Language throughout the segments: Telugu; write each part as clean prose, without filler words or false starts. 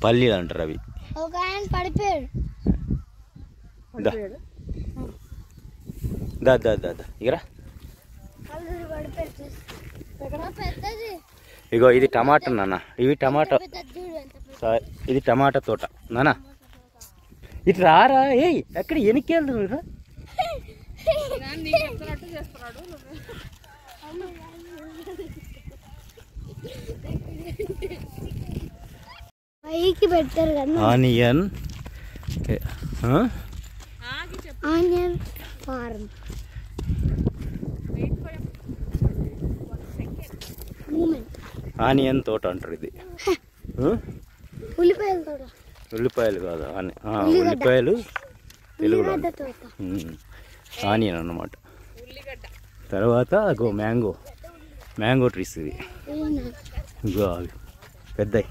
పల్లీలు అంటారు అవి. ఒక ఆయన పడిపోయాడు. దా దా దా దా ఇగరా. ఇగో ఇది టమాటా నాన్న, ఇవి టమాటా, ఇది టమాటా తోట నాన్న. ఇటు రారా, ఏయ్ ఎక్కడ వెనక్కి వెళ్తున్నారు? పైకి పెట్టారు కదా ఆనియన్, ఆనియన్ ఫార్మ్. ఆనియన్ తోట అంటారు ఇది. ఉల్లిపాయల తోట. ఉల్లిపాయలు కాదు, ఉల్లిపాయలు తెలుగులో ఆనియన్ అన్నమాట. తర్వాత మ్యాంగో, మ్యాంగో ట్రీస్ ఇవి. ఇగో అవి పెద్దవి.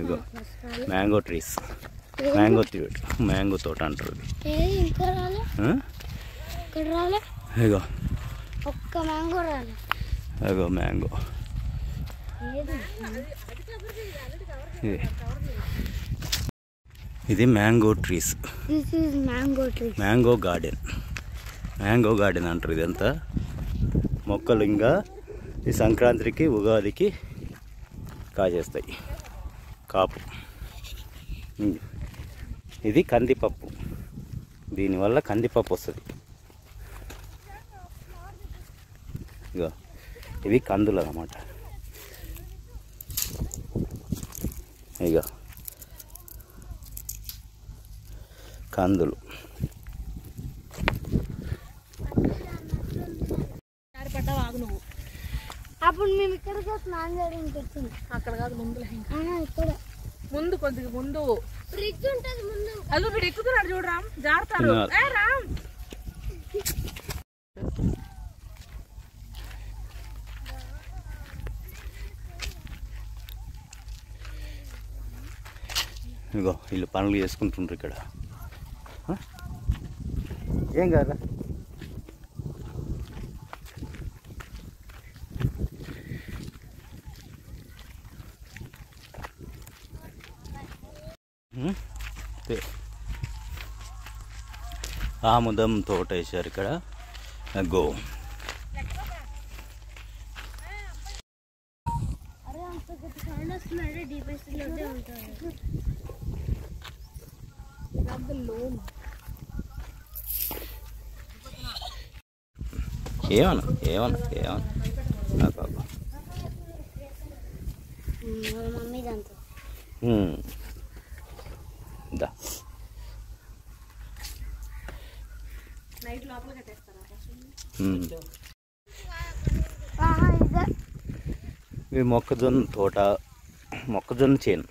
ఇగో మ్యాంగో ట్రీస్, మ్యాంగో తోట అంటారు. ఇగో ఒక్క మ్యాంగో రాలే. అగో మ్యాంగో. ఇది mango trees, mango garden, mango garden అంటారు. ఇదంతా మొక్కలు ఇంకా ఈ సంక్రాంతికి ఉగాదికి కాజేస్తాయి కాపు. ఇది కందిపప్పు, దీనివల్ల కందిపప్పు వస్తుంది. ఇగో ఇవి కందులు అన్నమాట. ఇగో కందులు. అప్పుడు మేము ఇక్కడ స్నానం చేయడానికి వచ్చింది. అక్కడ కాదు, ముందు ఇక్కడ ముందు కొద్దిగా ముందు ఫ్రిడ్జ్ ఉంటుంది. ముందు అల్లు వీడు ఎక్కుతున్నాడు చూడు రామ్, జారుతారు. రామ్ ఇగో వీళ్ళు పనులు చేసుకుంటుండ్రు ఇక్కడ. ఏం కాదా? ఆముదం తోట వేసారు ఇక్కడ. గో ఏమన్నా ఏమన్నా ఏమన్నా బాబా. మమ్మీ దాంతో దా నైట్ లోపల కట్టేస్తారా? ఇవి మొక్కజొన్న తోట, మొక్కజొన్న చేను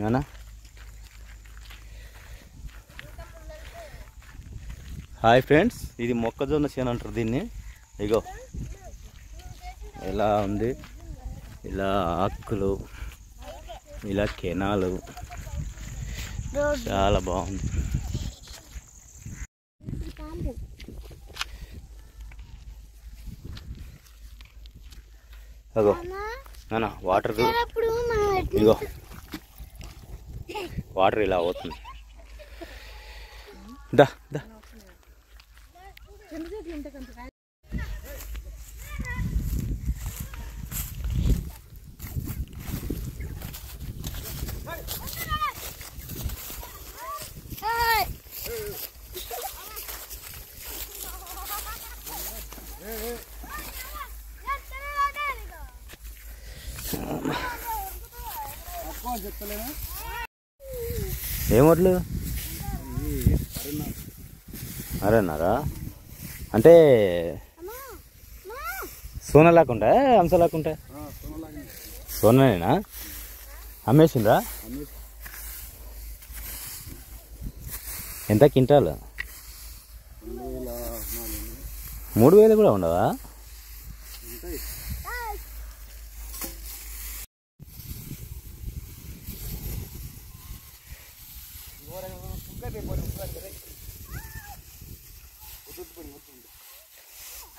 నానా. హాయ్ ఫ్రెండ్స్, ఇది మొక్కజొన్న చేను అంటారు దీన్ని. ఇగో ఎలా ఉంది, ఇలా ఆకులు, ఇలా కెనాలు, చాలా బాగుంది. అగో నాన్న వాటర్, ఇగో వాటర్ ఇలా అవుతుంది. దా దా ఏమొట్లు అరేనారా అంటే సోనా లేకుండా హంస లేకుండా సోనానేనా అమ్మేసిండ్రా? ఎంత క్వింటాలు? 3000 కూడా ఉండవా?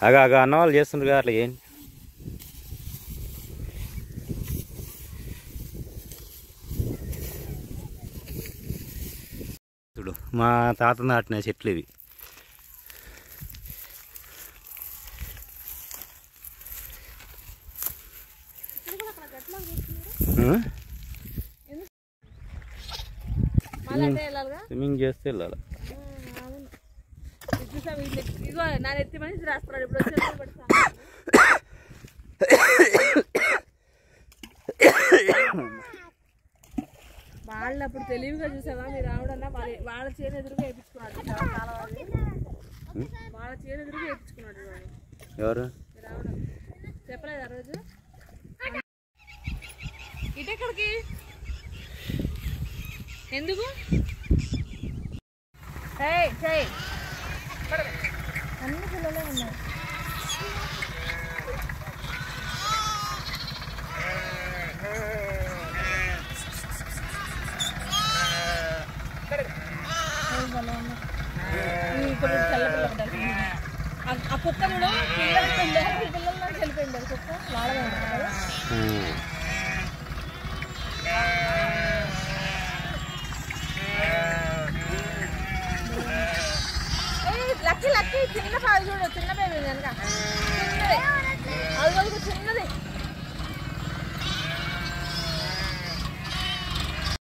అగా అన్నవాళ్ళు చేస్తుండ్రు కదా అట్లా ఏంటి? మా తాత నాటిన చెట్లు ఇవి. స్విమ్మింగ్ చేస్తే వెళ్ళాలి. ఇగో నా ఎత్తి మనిషి రాస్తున్నాడు ఇప్పుడు. వాళ్ళు అప్పుడు తెలివిగా చూసావా మీరు రావడన్నా వాళ్ళ చేను ఎదురుగా వేయించుకున్నాడు. చాలా వాళ్ళ చేను ఎదురుగా వేయించుకున్నాడు ఎవరు రావడం. చెప్పలేదు ఆ రోజు. ఇటెక్కడికి ఎందుకు అన్ని పిల్లలే ఉన్నారు. ఇప్పుడు ఆ కుక్క కూడా పిల్లల్లో వెళ్ళిపోయింది. అది కుక్క లాడగా ఉంటుంది కదా. లక్కీ లక్కీ చిన్న పాలు చూడు, చిన్న బేబీ కనుక